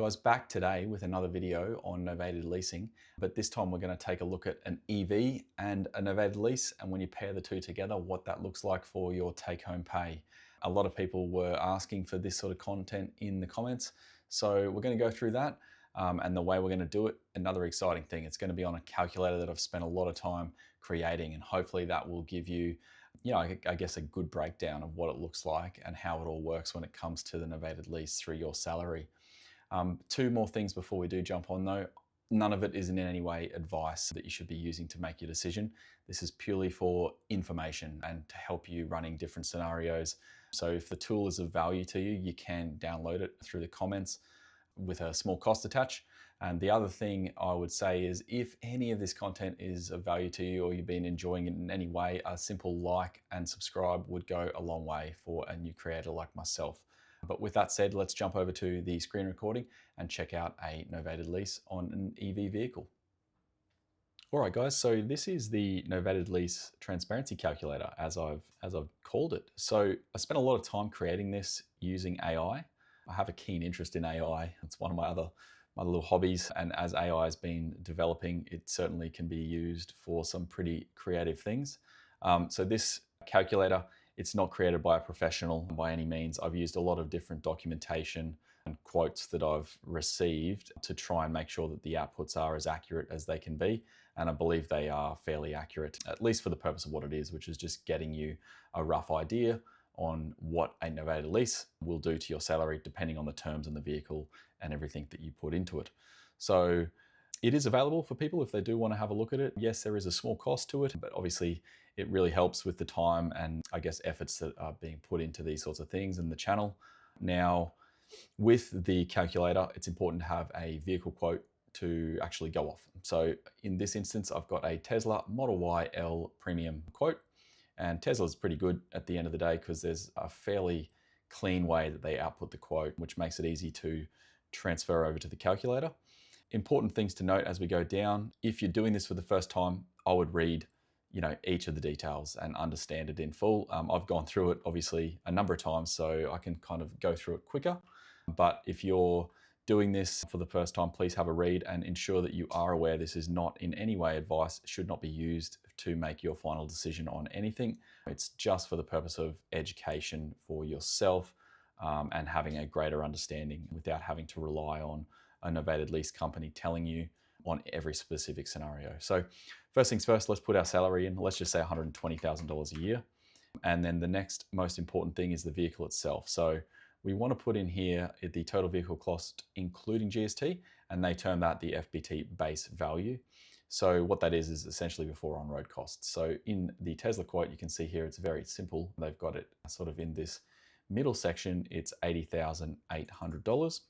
guys, back today with another video on novated leasing, but this time we're going to take a look at an EV and a novated lease, and when you pair the two together, what that looks like for your take-home pay. A lot of people were asking for this sort of content in the comments, so we're going to go through that. And the way we're going to do it, another exciting thing, it's going to be on a calculator that I've spent a lot of time creating, and hopefully that will give you, I guess a good breakdown of what it looks like and how it all works when it comes to the novated lease through your salary. Two more things before we do jump on though. None of it is in any way advice that you should be using to make your decision. This is purely for information and to help you running different scenarios. So if the tool is of value to you, you can download it through the comments with a small cost attached. And the other thing I would say is if any of this content is of value to you or you've been enjoying it in any way, a simple like and subscribe would go a long way for a new creator like myself. But with that said, let's jump over to the screen recording and check out a novated lease on an EV vehicle. All right, guys, so this is the Novated Lease Transparency Calculator, as I've called it. So I spent a lot of time creating this using AI. I have a keen interest in AI. It's one of my other little hobbies, and as AI has been developing, it certainly can be used for some pretty creative things. So this calculator, it's not created by a professional by any means. I've used a lot of different documentation and quotes that I've received to try and make sure that the outputs are as accurate as they can be. And I believe they are fairly accurate, at least for the purpose of what it is, which is just getting you a rough idea on what a novated lease will do to your salary, depending on the terms in the vehicle and everything that you put into it. So it is available for people if they do want to have a look at it. Yes, there is a small cost to it, but obviously it really helps with the time and I guess efforts that are being put into these sorts of things in the channel. Now, with the calculator, it's important to have a vehicle quote to actually go off. So in this instance, I've got a Tesla Model Y L premium quote. And Tesla's pretty good at the end of the day because there's a fairly clean way that they output the quote, which makes it easy to transfer over to the calculator. Important things to note as we go down. If you're doing this for the first time, I would read, each of the details and understand it in full. I've gone through it obviously a number of times, so I can kind of go through it quicker. But if you're doing this for the first time, please have a read and ensure that you are aware this is not in any way advice, should not be used to make your final decision on anything. It's just for the purpose of education for yourself and having a greater understanding without having to rely on a novated lease company telling you on every specific scenario. So first things first, let's put our salary in. Let's just say $120,000 a year. And then the next most important thing is the vehicle itself. So we want to put in here the total vehicle cost, including GST, and they term that the FBT base value. So what that is essentially before on-road costs. So in the Tesla quote, you can see here, it's very simple. They've got it sort of in this middle section, it's $80,800.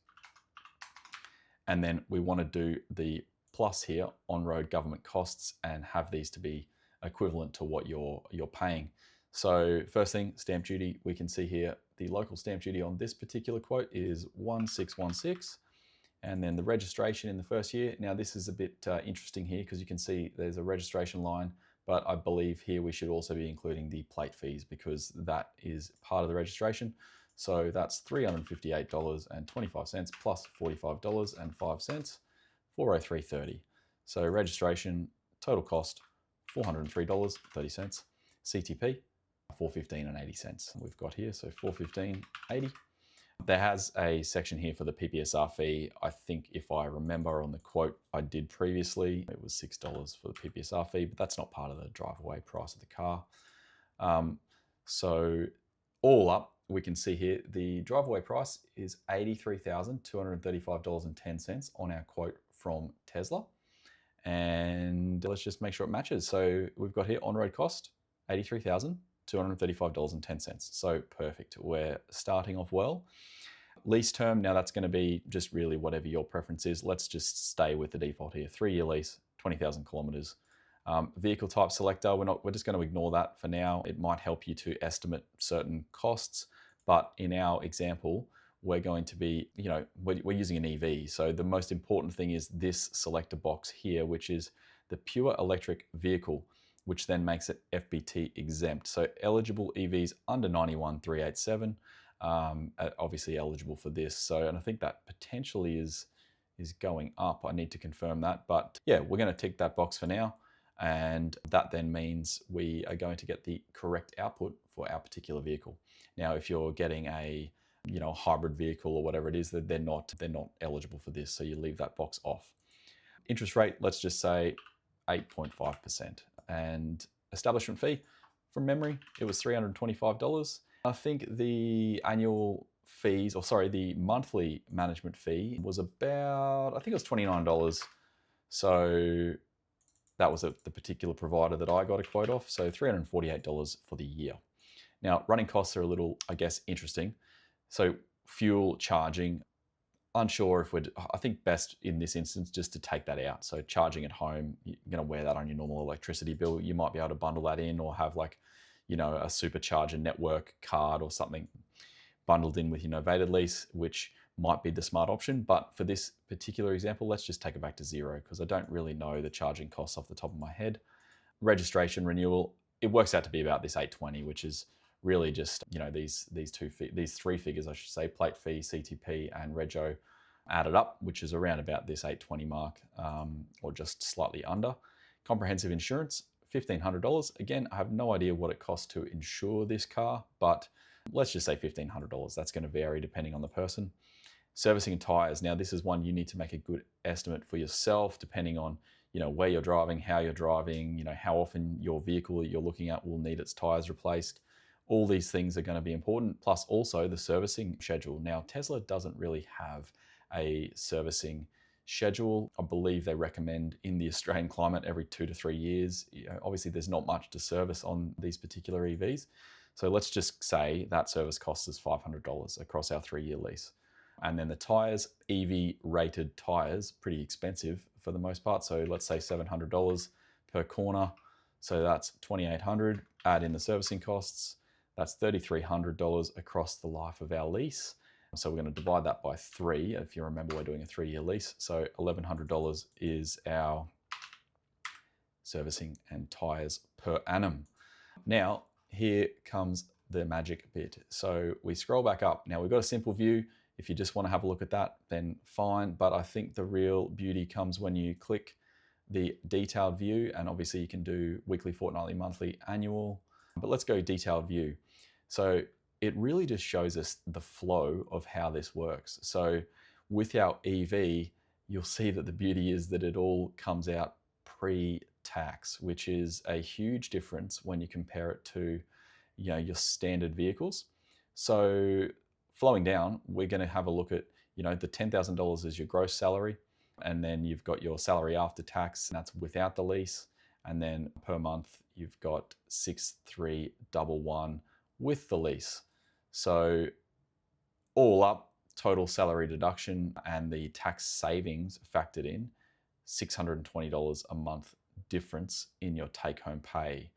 And then we want to do the plus here, on-road government costs, and have these to be equivalent to what you're paying. So first thing, stamp duty, we can see here, the local stamp duty on this particular quote is 1616. And then the registration in the first year. Now this is a bit interesting here because you can see there's a registration line, but I believe here we should also be including the plate fees because that is part of the registration. So that's $358.25 plus $45.05, $403.30. So registration, total cost, $403.30. CTP, $415.80 we've got here, so $415.80. There has a section here for the PPSR fee. I think if I remember on the quote I did previously, it was $6 for the PPSR fee, but that's not part of the drive-away price of the car. So all up, we can see here the drive-away price is $83,235.10 on our quote from Tesla. And let's just make sure it matches. So we've got here on-road cost, $83,235.10. So perfect, we're starting off well. Lease term, now that's going to be just really whatever your preference is. Let's just stay with the default here, 3-year lease, 20,000 kilometers. Vehicle type selector, we're just going to ignore that for now. It might help you to estimate certain costs, but in our example, we're going to be, we're using an EV. So the most important thing is this selector box here, which is the pure electric vehicle, which then makes it FBT exempt. So eligible EVs under 91,387 obviously eligible for this. So, and I think that potentially is going up. I need to confirm that, but yeah, we're going to tick that box for now. And that then means we are going to get the correct output for our particular vehicle. Now, if you're getting a hybrid vehicle or whatever it is, that they're not eligible for this. So you leave that box off. Interest rate, let's just say 8.5%. And establishment fee, from memory, it was $325. I think the annual fees, or sorry, the monthly management fee was about, I think it was $29. So that was the particular provider that I got a quote off. So $348 for the year. Now, running costs are a little, I guess, interesting. So fuel, charging, unsure if I think best in this instance just to take that out. So charging at home, you're going to wear that on your normal electricity bill. You might be able to bundle that in or have like, a supercharger network card or something bundled in with your Novated lease, which might be the smart option. But for this particular example, let's just take it back to zero because I don't really know the charging costs off the top of my head. Registration renewal, it works out to be about this $820, which is really just these three figures, I should say, plate fee, CTP, and rego added up, which is around about this $820 mark, or just slightly under. Comprehensive insurance, $1,500. Again, I have no idea what it costs to insure this car, but let's just say $1,500. That's going to vary depending on the person. Servicing and tires. Now, this is one you need to make a good estimate for yourself, depending on where you're driving, how you're driving, how often your vehicle that you're looking at will need its tires replaced. All these things are going to be important, plus also the servicing schedule. Now, Tesla doesn't really have a servicing schedule. I believe they recommend in the Australian climate every 2 to 3 years. Obviously, there's not much to service on these particular EVs. So let's just say that service cost us $500 across our 3-year lease. And then the tires, EV rated tires, pretty expensive for the most part. So let's say $700 per corner. So that's $2,800. Add in the servicing costs. That's $3,300 across the life of our lease. So we're going to divide that by 3. If you remember, we're doing a 3-year lease. So $1,100 is our servicing and tires per annum. Now, here comes the magic bit. So we scroll back up. Now we've got a simple view. If you just want to have a look at that, then fine. But I think the real beauty comes when you click the detailed view. And obviously you can do weekly, fortnightly, monthly, annual. But let's go detailed view. So it really just shows us the flow of how this works. So with our EV, you'll see that the beauty is that it all comes out pre-tax, which is a huge difference when you compare it to your standard vehicles. So flowing down, we're going to have a look at the $10,000 is your gross salary, and then you've got your salary after tax, and that's without the lease. And then per month, you've got 6,311 with the lease. So all up, total salary deduction and the tax savings factored in, $620 a month difference in your take-home pay,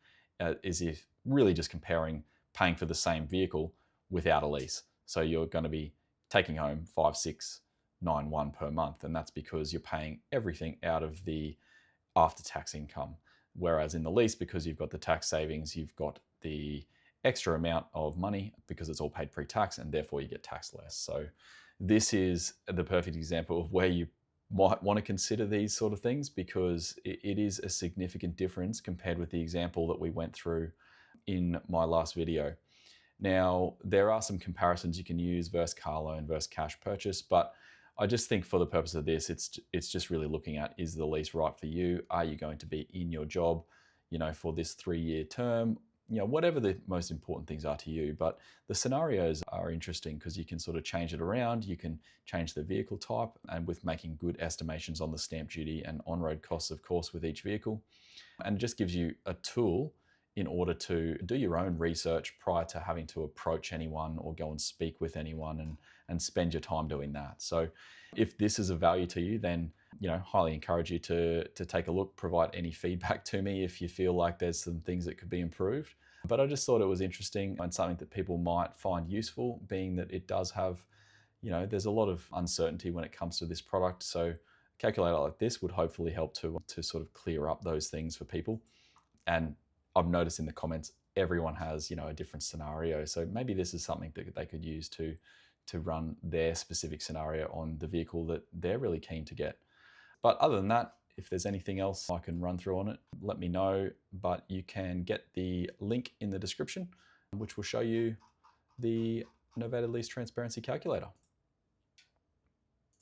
is if really just comparing paying for the same vehicle without a lease. So you're going to be taking home 5,691 per month, and that's because you're paying everything out of the after-tax income. Whereas in the lease, because you've got the tax savings, you've got the extra amount of money because it's all paid pre-tax, and therefore you get taxed less. So this is the perfect example of where you might want to consider these sort of things, because it is a significant difference compared with the example that we went through in my last video. Now, there are some comparisons you can use versus car loan versus cash purchase, but I just think for the purpose of this, it's just really looking at, is the lease right for you? Are you going to be in your job, for this 3-year term? Whatever the most important things are to you. But the scenarios are interesting because you can sort of change it around. You can change the vehicle type, and with making good estimations on the stamp duty and on-road costs, of course, with each vehicle. And it just gives you a tool in order to do your own research prior to having to approach anyone or go and speak with anyone and spend your time doing that. So if this is of value to you, then highly encourage you to take a look, provide any feedback to me if you feel like there's some things that could be improved. But I just thought it was interesting and something that people might find useful, being that it does have, there's a lot of uncertainty when it comes to this product. So a calculator like this would hopefully help to sort of clear up those things for people. And I've noticed in the comments, everyone has, a different scenario. So maybe this is something that they could use to run their specific scenario on the vehicle that they're really keen to get. But other than that, if there's anything else I can run through on it, let me know. But you can get the link in the description, which will show you the Novated Lease Transparency Calculator.